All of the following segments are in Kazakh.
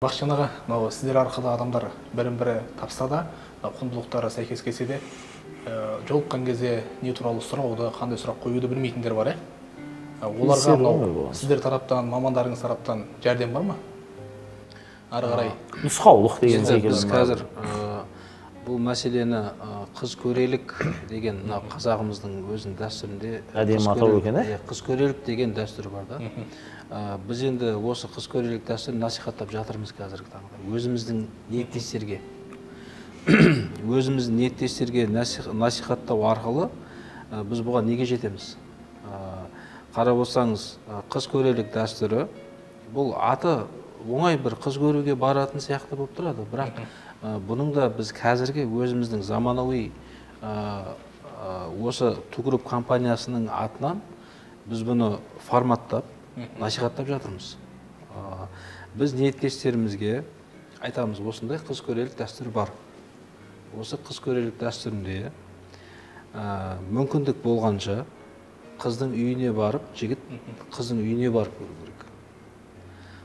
Бақытжан аға, сіздер арқылы адамдар бірін-бірі тапса да, құндылықтары сәйкес келсе де, жолыққан кезде не туралы сұрауды, қандай сұрақ қоюды білмейтіндер бар, Оларға сіздер тараптан, мамандарыңыз тараптан жәрдем бар ма? Ары қарай нұсқаулық деген секілді. Біз қазір бұл мәселені қыз көрелік деген қазағымыздың өзінің дәстүрінде әдемі атау екен, қыз көрелік деген дәстүр бар да. Біз енді осы қыз көрелік дәстүрін насихаттап жатырмыз қазіргі таңда. Өзіміздің ниеттестерге насихаттау арқылы біз бұған неге жетеміз? Қарап отырсаңыз, қыз көрелік дәстүрі бұл аты оңай бір қыз көруге баратын сияқты болып тұрады, бірақ бұның да біз қазіргі өзіміздің заманауи осы Тугруп компаниясының атынан біз бұны форматтап, насихаттап жатырмыз. Біз ниеттестерімізге айтамыз, осындай қыз көрелік дәстүр бар. Осы қыз көрелік дәстүрінде мүмкіндік болғанша қыздың үйіне барып, жігіт қыздың үйіне барып көру керек.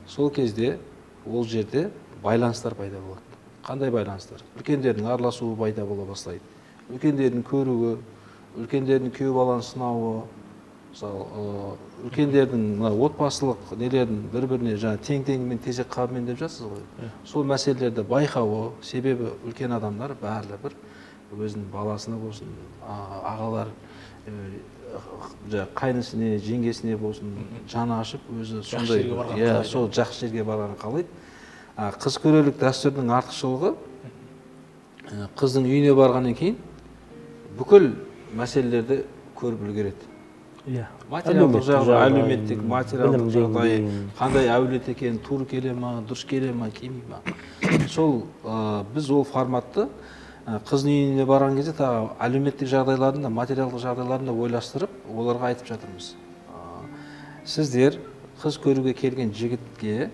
Сол кезде ол жерде байланыстар пайда болады. Қандай байланыстар? Үлкендердің араласуы пайда бола бастайды. Үлкендердің көруі, үлкендердің күйеу баланы сынауы, үлкендердің отбасылық нелердің бір-біріне тең-теңмен тезек қабымен деп жатсыз ғой. Сол мәселелерді байқауы, себебі үлкен адамдар бәрі бір өзінің баласына болсын, ағалар, қайнысіне, жеңгесіне болсын, жаны ашып, өзі сондай сол жақсы жерге барғанын қалайды. Қыз көрелік дәстүрдің артықшылығы қыздың үйіне барғаннан кейін бүкіл мәселелерді көріп үлгереді. Материалдық жағдай, әлеуметтік, материалдық жағдай, қандай әулет екенін, тура келе ма, дұрыс келе ма, келмей ма. Сол біз ол форматты қыздың үйіне барған кезде әлеуметтік жағдайларын да, материалдық жағдайларын да ойластырып, оларға айтып жатырмыз. Сіздер қыз көруге келген жігітке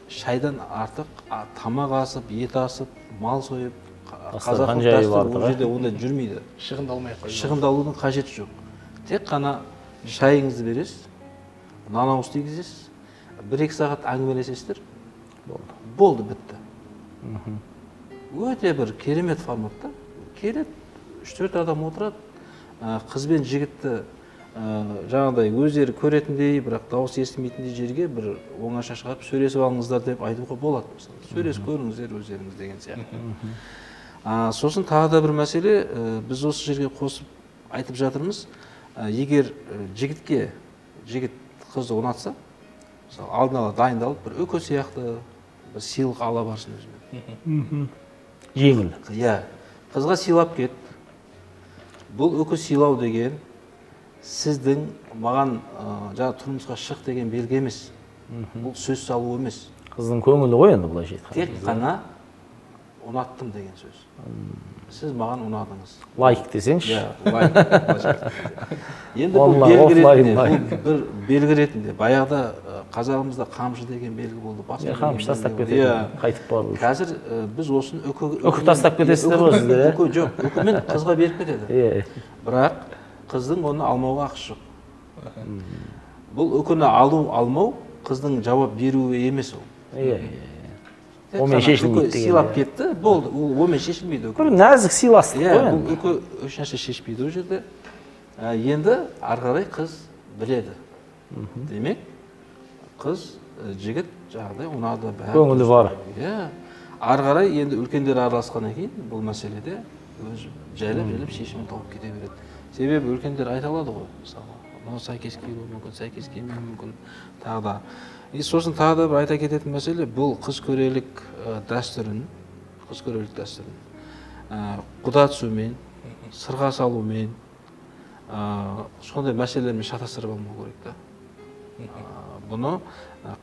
шайдан артық тамақ асып, ет асып, мал сойып, қазақы дәстүр ол жерде ондай жүрмейді. Шығындалудың қажеті жоқ. Тек қана шайыңызды бересіз, нан ауыз тигізесіз, 1-2 сағат әңгімелесесіздер, болды, бітті. Өте бір керемет форматта, келеді, 3-4 адам отырады, қыз бен жігітті жаңағыдай өздері көретіндей, бірақ дауыс естімейтіндей жерге бір оңаша шығарып сөйлесіп алыңыздар деп айтуға болады. Сөйлесіп көріңіздер өздеріңіз деген сияқты. Сосын тағы да бір мәселе, біз осы жерге қосып айтып жатырмыз. Егер жігіт қызды ұнатса, алдын ала дайындалып, бір өкі сияқты бір сыйлық ала барсын өзімен. Жеңіл. Қызға сыйлап кет. Бұл өкі сыйлау деген сіздің маған тұрмысқа шық деген белгі емес. Бұл сөз салу емес. Қыздың көңілі ғой енді былайша айтқанда. Тек қана ұнаттым деген сөз. Сіз маған ұнадыңыз. Лайк десеңші. Лайк. Енді бұл белгі ретінде, баяғыда қазағымызда қамшы деген белгі болды. Қамшы тастап кетеді, қайтып бару. Қазір біз осыны үкі тастап кетесіздер ғой сіздер. Үкі жоқ, үкімен қызға беріп кетеді. Бірақ қыздың оны алмауға ақысы жоқ. Бұл үкіні алу-алмау қыздың жауап беруі емес ол. Омен шешілмейді деген. Сыйлап кетті, болды, омен шешілмейді. Бір нәзік сыйластық қой. Бұл үкі ешнәрсе шешпейді ол жерде. Енді ары қарай қыз біледі. Демек, қыз, жігіт жағдай ұнады. Көңілі бар. Ары қарай енді үлкендер араласқаннан кейін бұл мәселеде өз жайлап шешімін тауып кете береді. Себебі үлкендер айта алады ғой, мысалы, мынау сәйкес келуі мүмкін, сәйкес келмеуі мүмкін, тағы да. Сосын тағы да бір айта кететін мәселе, бұл қыз көрелік дәстүрін, құда түсумен, сырға салумен, сондай мәселелермен шатастырып алмау керек та. Бұны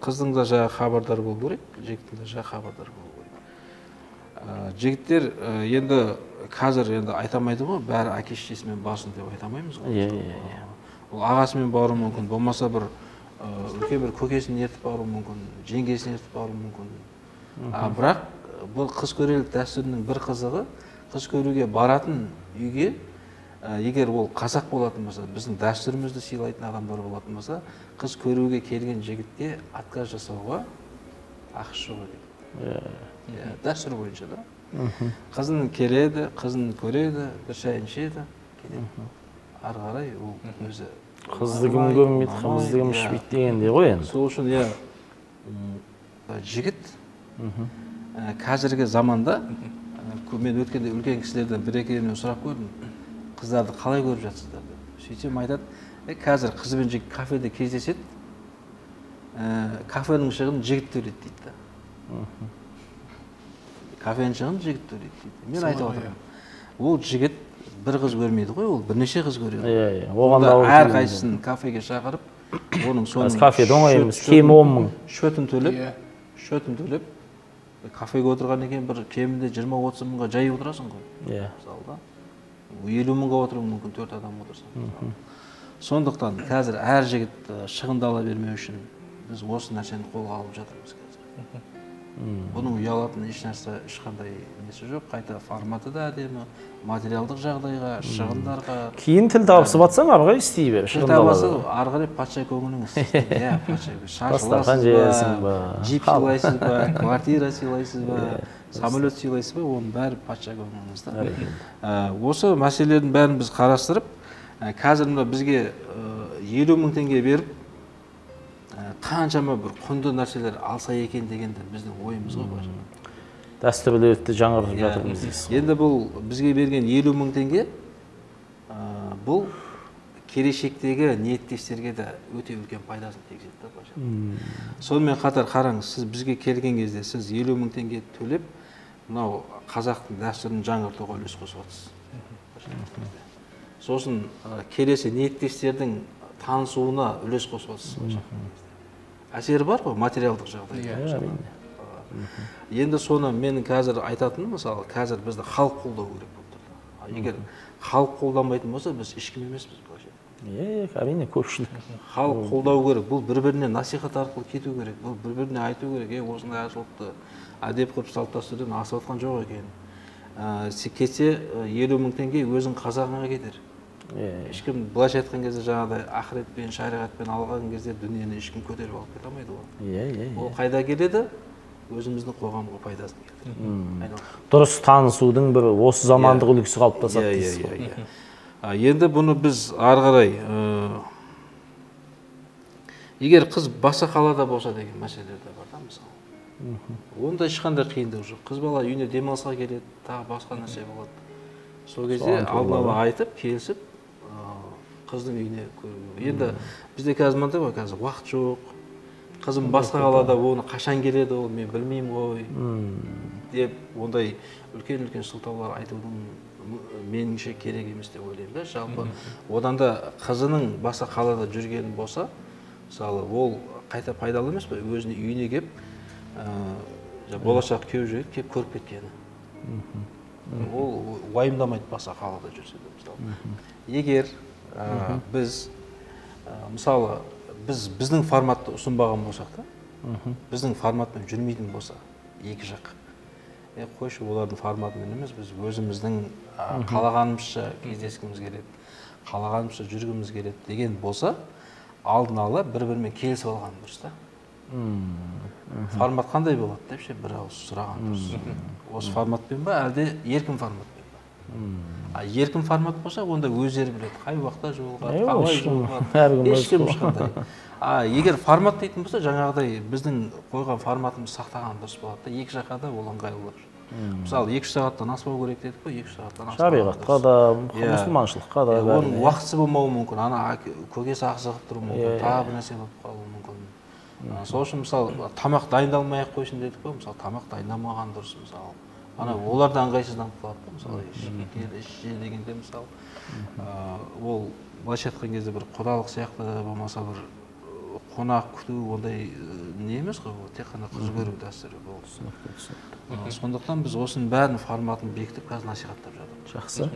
қыздың да жағы хабардар болу керек, жігіттің де жағы хабардар болу керек. Жігіттер енді қазір айтамайды ғой, бәрі әке-шешесімен барсын деп айтамаймыз ғой. Ол ағасымен бару мүмкін, болмаса бір үлкен бір көкесін ертіп бару мүмкін, жеңгесін ертіп бару мүмкін. Бірақ бұл қыз көрелік дәстүрінің бір қызығы, қыз көруге баратын үйге, егер ол қазақ болатын болса, біздің дәстүрімізді сыйлайтын адамдар болатын болса, қыз көруге келген жігітке отказ жасауға ақысы жоқ екен. Дәстүр бойынша да. Қызын келеді, қызын көреді, бір шайын ішеді, кетеді. Ары қарай ол өзі Қызды кім көрмейді, қымызды кім ішпейді дегендей ғой енді. Сол үшін жігіт қазіргі заманда мен өткенде үлкен кісілерден бір-екеуінен сұрап көрдім, қыздарды қалай көріп жатсыздар деп. Сөйтсем айтады, қазір қыз бен жігіт кафеде кездеседі, кафенің шығынын жігіт төлейді дейді. Кафенің шығынын жігіт төлейді дейді. Мен айтып отырмын, ол жігіт бір қыз көрмейді ғой, ол бірнеше қыз көреді. Оғанда әрқайсысын кафеге шақырып, оның соның кафеде оңай емес, кемі 10 мың. Шөтін төлеп, кафеге отырған екен бір кемінде 20-30 мыңға жай отырасың ғой. Мысалда 50 мыңға отыруың мүмкін 4 адам отырсың. Сондықтан қазір әр жігіт шығындала бермеу үшін біз осы нәрсені қолға алып жатырмыз қазір. Бұның ұялатын ешқандай несі жоқ, қайта форматы да әдемі, материалдық жағдайға, шығындарға. Кейін тіл табысып атсаң, ары қарай істей бер. Тіл табысы, ары қарай патша көңіліңіз. Шашыласыз ба, джип сыйлайсыз ба, квартира сыйлайсыз ба, самолет сыйлайсыз ба, оның бәрі патша көңіліңіз. Осы мәселелердің бәрін біз қарастырып, қазір бізге 50 мың теңге беріп, қаншама бір құнды нәрселер алса екен дегенде біздің ойымыз ғой. Дәстүрлерді жаңғыртып жатырмыз дейсіз. Енді бұл бізге берген 50 мың теңге, бұл келешектегі ниеттестерге де өте үлкен пайдасын тигізеді. Сонымен қатар қараңыз, сіз бізге келген кезде сіз 50 мың теңге төлеп, мынау қазақтың дәстүрін жаңғыртуға үлес қосып отырсыз. Сосын келесі ниеттестердің танысуына үлес қосып отырсыз. Әсері бар ғой, материалдық жағдай. Енді соны менің қазір айтатыным, мысалы, қазір бізді халық қолдау керек болып тұр. Егер халық қолданбайтын болса, біз ешкім емеспіз. Әрине, көпшілік. Халық қолдау керек, бұл бір-біріне насихат арқылы кету керек, бұл бір-біріне айту керек, осындай ашылықты әдеп қылып салт-дәстүрден асып жатқан жоқ екен. Кетсе 50 мың теңге өзің қазағыңа кетер. Ешкім былайша айтқан кезде жаңағыдай ақыретпен, шариғатпен алған кезде дүниені ешкім көтеріп алып кете алмайды ғой. Ол қайда келеді? Өзіміздің қоғамға пайдасын келтіреді. Дұрыс танысудың бір осы замандық үлгісі қалыптасады дейсіз ғой. Енді бұны біз ары қарай, егер қыз басқа қалада болса деген мәселелер де бар да, мысалы. Онда ешқандай қиындық жоқ. Қыз бала үйіне демалысқа келеді, тағы басқа нәрсе болады. Сол кезде алдын ала айтып, келісіп, қыздың үйіне көру. Енді бізде қазір мынандай ғой, қазір уақыт жоқ. Қызым басқа қалада, оны қашан келеді, ол мен білмеймін ғой деп, ондай үлкен-үлкен сылтаулар айтудың меніңше керек емес деп ойлаймын да. Жалпы одан да қызының басқа қалада жүргені болса, мысалы, ол қайта пайдалы емес пе, өзіне үйіне кеп, болашақ күйеу жігіт кеп көріп кеткені. Ол уайымдамайды басқа қалада жүрсе де, мысалы. Егер біз, мысалы, біздің форматты ұсынбаған болсақ та, біздің форматпен жүрмейтін болса, екі жақ. Қойшы, олардың форматымен емес, біз өзіміздің қалағанымызша кездескіміз келеді, қалағанымызша жүргіміз келеді деген болса, алдын ала бір-бірімен келісіп алған дұрыс та. Формат қандай болады деп ше бір ауыз сұраған дұрыс. Осы форматпен ба, әлде еркін форматпен ба? Еркін формат болса, онда өздері біледі, қай уақытта жолығады, қалай жолығады, ешкім ешқандай. Егер формат дейтін болса, жаңағыдай біздің қойған форматымыз сақтаған дұрыс болады да, екі жаққа да ол ыңғайлы. Мысалы, 2 сағаттан аспау керек дедік қой, 2 сағаттан аспау. Шариғатқа да, мұсылманшылыққа да. Оның уақытысы болмауы мүмкін, ана көкесі ақсығып тұруы мүмкін, тағы бір нәрсе болып қалуы мүмкін. Сол үшін, мысалы, тамақ дайындалмай-ақ қойсын дедік қой, мысалы, тамақ дайындалмаған дұрыс, мысалы. Ана олар да ыңғайсызданып қалады, мысалы, іші дегенде, мысалы, ол былайша айтқан кезде бір құдалық сияқты болмаса бір қонақ күту, ондай не емес қой, тек қана қыз көру дәстүрі болды. Сондықтан біз осының бәрін форматын бекітіп қазір насихаттап жатырмыз. Жақсы.